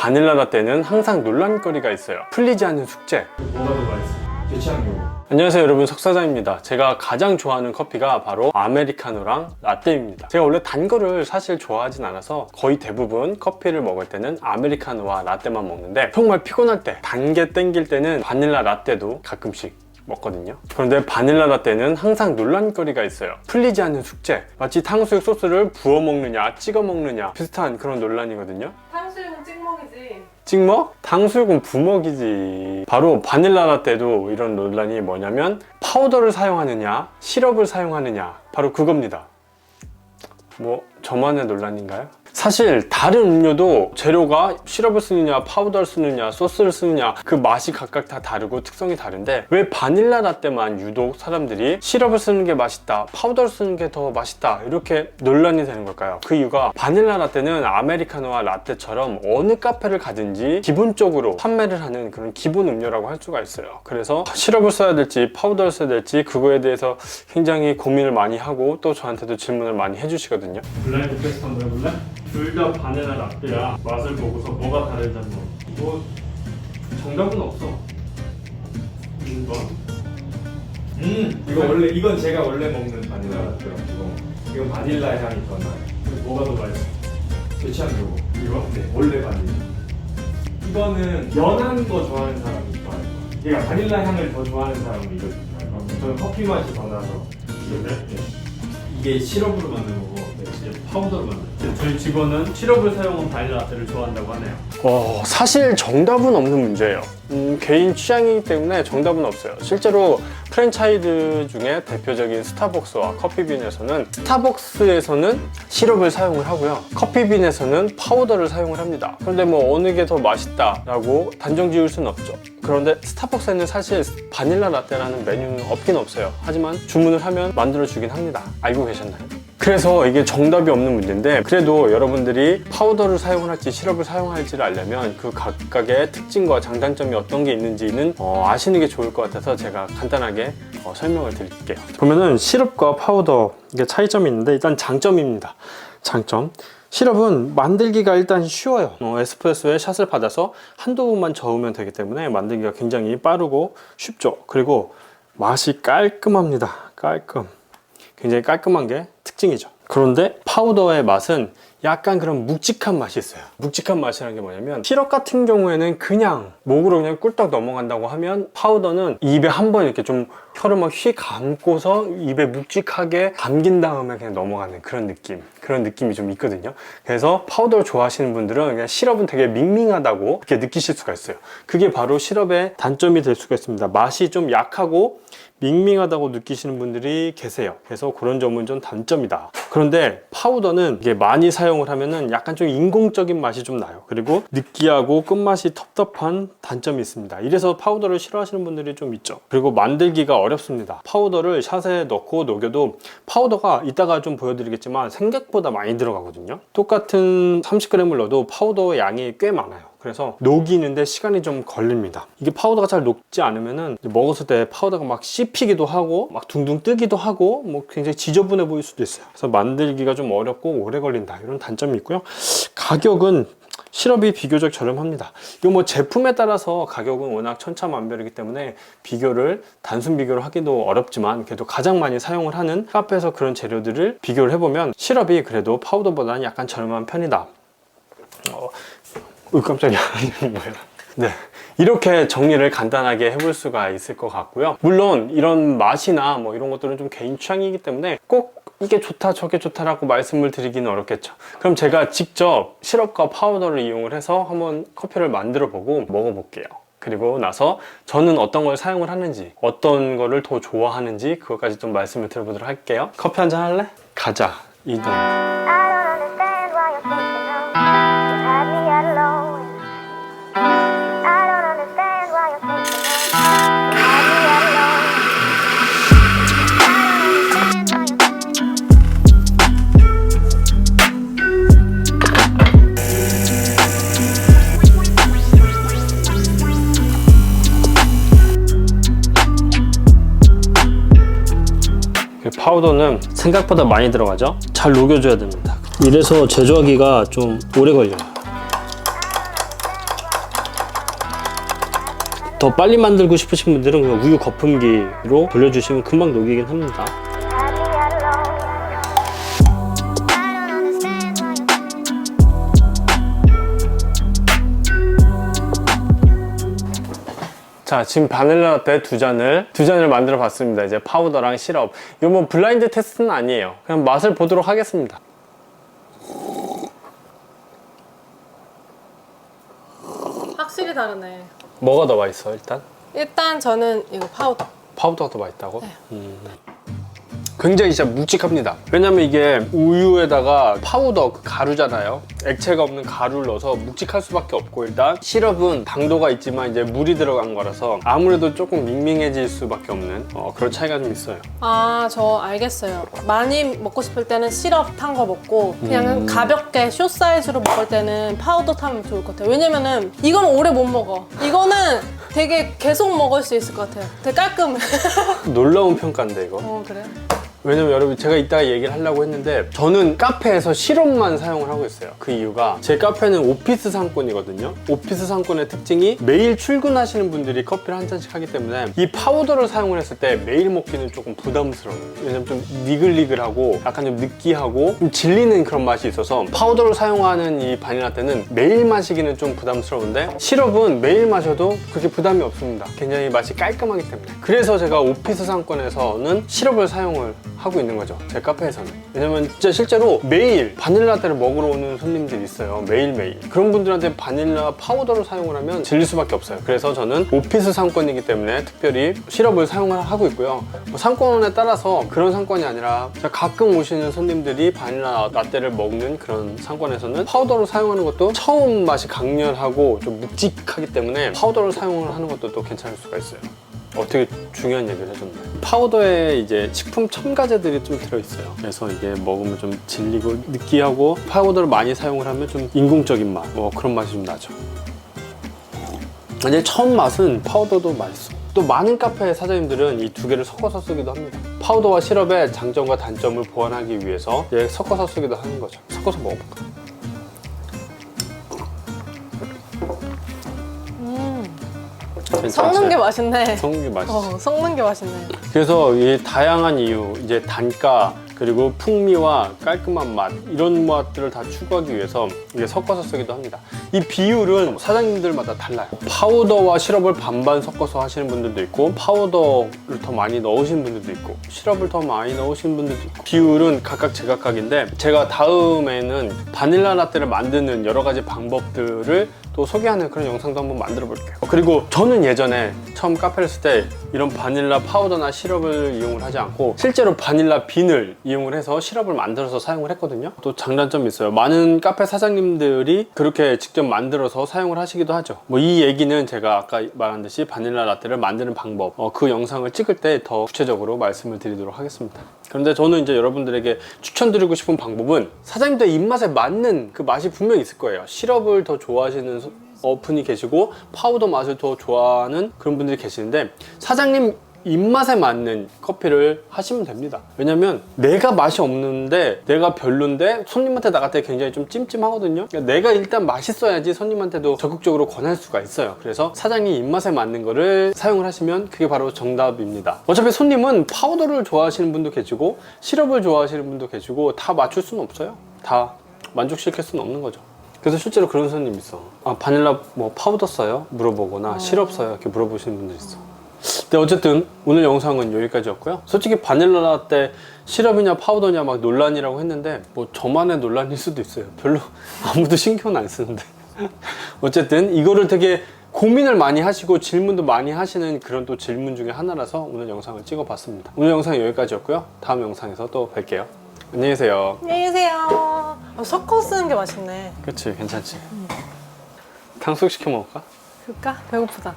바닐라 라떼는 항상 논란거리가 있어요. 풀리지 않는 숙제. 뭐가 더 맛있어? 제 취향이요. 안녕하세요 여러분, 석사장입니다. 제가 가장 좋아하는 커피가 바로 아메리카노랑 라떼입니다. 제가 원래 단 거를 사실 좋아하진 않아서 거의 대부분 커피를 먹을 때는 아메리카노와 라떼만 먹는데, 정말 피곤할 때, 단 게 땡길 때는 바닐라 라떼도 가끔씩 먹거든요. 그런데 바닐라 라떼는 항상 논란거리가 있어요. 풀리지 않는 숙제. 마치 탕수육 소스를 부어 먹느냐 찍어 먹느냐 비슷한 그런 논란이거든요. 탕수육은 찍먹이지. 찍먹? 탕수육은 부먹이지. 바로 바닐라 라떼도 이런 논란이 뭐냐면 파우더를 사용하느냐 시럽을 사용하느냐, 바로 그겁니다. 뭐 저만의 논란인가요? 사실 다른 음료도 재료가 시럽을 쓰느냐 파우더를 쓰느냐 소스를 쓰느냐 그 맛이 각각 다 다르고 특성이 다른데, 왜 바닐라 라떼만 유독 사람들이 시럽을 쓰는 게 맛있다, 파우더를 쓰는 게 더 맛있다 이렇게 논란이 되는 걸까요? 그 이유가 바닐라 라떼는 아메리카노와 라떼처럼 어느 카페를 가든지 기본적으로 판매를 하는 그런 기본 음료라고 할 수가 있어요. 그래서 시럽을 써야 될지 파우더를 써야 될지 그거에 대해서 굉장히 고민을 많이 하고 또 저한테도 질문을 많이 해주시거든요. 블라인드 테스트 한번 해볼래? 둘 다 바닐라 라떼야. 맛을 보고서 뭐가 다른지 한번. 뭐 정답은 없어. 1번. 이거 원래 이건 제가 원래 먹는 바닐라 라떼요. 이건 바닐라 향이 더 나요. 뭐가 더 맛있어? 제 취향 이거. 이거? 네, 원래 바닐라. 이거는 연한 거 좋아하는 사람이 좋아해요. 그러니까 바닐라 향을 더 좋아하는 사람은 이거 좋아해요. 저는 커피 맛이 더 나서. 그래? 네. 이게 시럽으로 만든 거고, 이제 파우더로 만든. 저희 직원은 시럽을 사용한 바닐라 라떼를 좋아한다고 하네요. 사실 정답은 없는 문제예요. 개인 취향이기 때문에 정답은 없어요. 실제로 프랜차이즈 중에 대표적인 스타벅스와 커피빈에서는, 스타벅스에서는 시럽을 사용을 하고요, 커피빈에서는 파우더를 사용을 합니다. 그런데 뭐 어느 게 더 맛있다라고 단정 지을 수는 없죠. 그런데 스타벅스에는 사실 바닐라 라떼라는 메뉴는 없긴 없어요. 하지만 주문을 하면 만들어 주긴 합니다. 알고 계셨나요? 그래서 이게 정답이 없는 문제인데, 그래도 여러분들이 파우더를 사용을 할지 시럽을 사용할지를 알려면 그 각각의 특징과 장단점이 어떤 게 있는지는 아시는 게 좋을 것 같아서 제가 간단하게 설명을 드릴게요. 보면은 시럽과 파우더 이게 차이점이 있는데, 일단 장점입니다. 장점. 시럽은 만들기가 일단 쉬워요. 에스프레소에 샷을 받아서 한두 번만 저으면 되기 때문에 만들기가 굉장히 빠르고 쉽죠. 그리고 맛이 깔끔합니다. 굉장히 깔끔한 게 특징이죠. 그런데 파우더의 맛은 약간 그런 묵직한 맛이 있어요. 묵직한 맛이라는 게 뭐냐면, 시럽 같은 경우에는 그냥 목으로 그냥 꿀떡 넘어간다고 하면, 파우더는 입에 한번 이렇게 좀 혀를 막 휘 감고서 입에 묵직하게 감긴 다음에 그냥 넘어가는 그런 느낌이 좀 있거든요. 그래서 파우더를 좋아하시는 분들은 그냥 시럽은 되게 밍밍하다고 이렇게 느끼실 수가 있어요. 그게 바로 시럽의 단점이 될 수가 있습니다. 맛이 좀 약하고 밍밍하다고 느끼시는 분들이 계세요. 그래서 그런 점은 좀 단점이다. 그런데 파우더는 이게 많이 사용을 하면은 약간 좀 인공적인 맛이 좀 나요. 그리고 느끼하고 끝맛이 텁텁한 단점이 있습니다. 이래서 파우더를 싫어하시는 분들이 좀 있죠. 그리고 만들기가 어렵습니다. 파우더를 샷에 넣고 녹여도, 파우더가 이따가 좀 보여드리겠지만 생각보다 많이 들어가거든요. 똑같은 30g을 넣어도 파우더 양이 꽤 많아요. 그래서 녹이는데 시간이 좀 걸립니다. 이게 파우더가 잘 녹지 않으면은 먹었을 때 파우더가 막 씹히기도 하고 막 둥둥 뜨기도 하고 뭐 굉장히 지저분해 보일 수도 있어요. 그래서 만들기가 좀 어렵고 오래 걸린다, 이런 단점이 있고요. 가격은 시럽이 비교적 저렴합니다. 이거 뭐 제품에 따라서 가격은 워낙 천차만별이기 때문에 단순 비교를 하기도 어렵지만, 그래도 가장 많이 사용을 하는 카페에서 그런 재료들을 비교를 해보면 시럽이 그래도 파우더보다는 약간 저렴한 편이다. 깜짝이야. 뭐야. 네. 이렇게 정리를 간단하게 해볼 수가 있을 것 같고요. 물론 이런 맛이나 뭐 이런 것들은 좀 개인 취향이기 때문에 꼭 이게 좋다 저게 좋다라고 말씀을 드리기는 어렵겠죠. 그럼 제가 직접 시럽과 파우더를 이용을 해서 한번 커피를 만들어 보고 먹어볼게요. 그리고 나서 저는 어떤 걸 사용을 하는지, 어떤 거를 더 좋아하는지 그것까지 좀 말씀을 드려보도록 할게요. 커피 한잔 할래? 가자. 이동. 파우더는 생각보다 많이 들어가죠. 잘 녹여줘야 됩니다. 이래서 제조하기가 좀 오래 걸려요. 더 빨리 만들고 싶으신 분들은 그냥 우유 거품기로 돌려주시면 금방 녹이긴 합니다. 자, 지금 바닐라 라떼 두 잔을 만들어 봤습니다. 이제 파우더랑 시럽. 이거 뭐 블라인드 테스트는 아니에요. 그냥 맛을 보도록 하겠습니다. 확실히 다르네. 뭐가 더 맛있어, 일단? 일단 저는 이거 파우더. 파우더가 더 맛있다고? 굉장히 진짜 묵직합니다. 왜냐면 이게 우유에다가 파우더, 그 가루잖아요. 액체가 없는 가루를 넣어서 묵직할 수밖에 없고, 일단 시럽은 당도가 있지만 이제 물이 들어간 거라서 아무래도 조금 밍밍해질 수밖에 없는 그런 차이가 좀 있어요. 아, 저 알겠어요. 많이 먹고 싶을 때는 시럽 탄 거 먹고 그냥 가볍게 숏 사이즈로 먹을 때는 파우더 타면 좋을 것 같아요. 왜냐면은 이건 오래 못 먹어. 이거는 되게 계속 먹을 수 있을 것 같아요. 되게 깔끔해. 놀라운 평가인데 이거. 그래? 왜냐면 여러분 제가 이따가 얘기를 하려고 했는데 저는 카페에서 시럽만 사용을 하고 있어요. 그 이유가 제 카페는 오피스 상권이거든요. 오피스 상권의 특징이 매일 출근하시는 분들이 커피를 한 잔씩 하기 때문에 이 파우더를 사용을 했을 때 매일 먹기는 조금 부담스러워요. 왜냐면 좀 니글니글하고 약간 좀 느끼하고 좀 질리는 그런 맛이 있어서 파우더를 사용하는 이 바닐라떼는 매일 마시기는 좀 부담스러운데 시럽은 매일 마셔도 그렇게 부담이 없습니다. 굉장히 맛이 깔끔하기 때문에. 그래서 제가 오피스 상권에서는 시럽을 사용을 하고 있는 거죠. 제 카페에서는. 왜냐면 진짜 실제로 매일 바닐라 라떼를 먹으러 오는 손님들이 있어요. 매일매일. 그런 분들한테 바닐라 파우더를 사용을 하면 질릴 수밖에 없어요. 그래서 저는 오피스 상권이기 때문에 특별히 시럽을 사용을 하고 있고요. 뭐 상권에 따라서 그런 상권이 아니라 가끔 오시는 손님들이 바닐라 라떼를 먹는 그런 상권에서는 파우더를 사용하는 것도 처음 맛이 강렬하고 좀 묵직하기 때문에 파우더를 사용을 하는 것도 또 괜찮을 수가 있어요. 되게 중요한 얘기를 해줬네. 파우더에 이제 식품 첨가제들이 좀 들어있어요. 그래서 이게 먹으면 좀 질리고 느끼하고 파우더를 많이 사용을 하면 좀 인공적인 맛, 뭐 그런 맛이 좀 나죠. 이제 처음 맛은 파우더도 맛있어. 또 많은 카페 사장님들은 이 두 개를 섞어서 쓰기도 합니다. 파우더와 시럽의 장점과 단점을 보완하기 위해서 이제 섞어서 쓰기도 하는 거죠. 섞어서 먹어볼까? 섞는 게 맛있네. 섞는 게 맛있어. 섞는 게 맛있네. 그래서 이 다양한 이유, 이제 단가, 그리고 풍미와 깔끔한 맛, 이런 맛들을 다 추구하기 위해서 이게 섞어서 쓰기도 합니다. 이 비율은 사장님들마다 달라요. 파우더와 시럽을 반반 섞어서 하시는 분들도 있고, 파우더를 더 많이 넣으시는 분들도 있고, 시럽을 더 많이 넣으시는 분들도 있고, 비율은 각각 제각각인데, 제가 다음에는 바닐라 라떼를 만드는 여러 가지 방법들을 또 소개하는 그런 영상도 한번 만들어 볼게요. 그리고 저는 예전에 처음 카페를 쓸 때 이런 바닐라 파우더나 시럽을 이용을 하지 않고 실제로 바닐라 빈을 이용을 해서 시럽을 만들어서 사용을 했거든요. 또 장단점이 있어요. 많은 카페 사장님들이 그렇게 직접 만들어서 사용을 하시기도 하죠. 뭐 이 얘기는 제가 아까 말한 듯이 바닐라 라떼를 만드는 방법, 그 영상을 찍을 때 더 구체적으로 말씀을 드리도록 하겠습니다. 그런데 저는 이제 여러분들에게 추천드리고 싶은 방법은 사장님들 입맛에 맞는 그 맛이 분명히 있을 거예요. 시럽을 더 좋아하시는 분이 계시고 파우더 맛을 더 좋아하는 그런 분들이 계시는데 사장님 입맛에 맞는 커피를 하시면 됩니다. 왜냐면 내가 맛이 없는데 내가 별론데 손님한테 나갈 때 굉장히 좀 찜찜하거든요. 그러니까 내가 일단 맛있어야지 손님한테도 적극적으로 권할 수가 있어요. 그래서 사장님 입맛에 맞는 거를 사용을 하시면 그게 바로 정답입니다. 어차피 손님은 파우더를 좋아하시는 분도 계시고 시럽을 좋아하시는 분도 계시고 다 맞출 수는 없어요. 다 만족시킬 수는 없는 거죠. 그래서 실제로 그런 손님 있어. 바닐라 뭐 파우더 써요? 물어보거나 시럽 써요? 이렇게 물어보시는 분들 있어. 근데 어쨌든 오늘 영상은 여기까지였고요. 솔직히 바닐라 라떼 시럽이냐 파우더냐 막 논란이라고 했는데 뭐 저만의 논란일 수도 있어요. 별로 아무도 신경은 안 쓰는데 어쨌든 이거를 되게 고민을 많이 하시고 질문도 많이 하시는 그런 또 질문 중에 하나라서 오늘 영상을 찍어봤습니다. 오늘 영상은 여기까지였고요. 다음 영상에서 또 뵐게요. 안녕히 계세요. 안녕히 계세요. 섞어 쓰는 게 맛있네. 그치, 괜찮지. 탕수육 시켜 먹을까? 그럴까? 배고프다.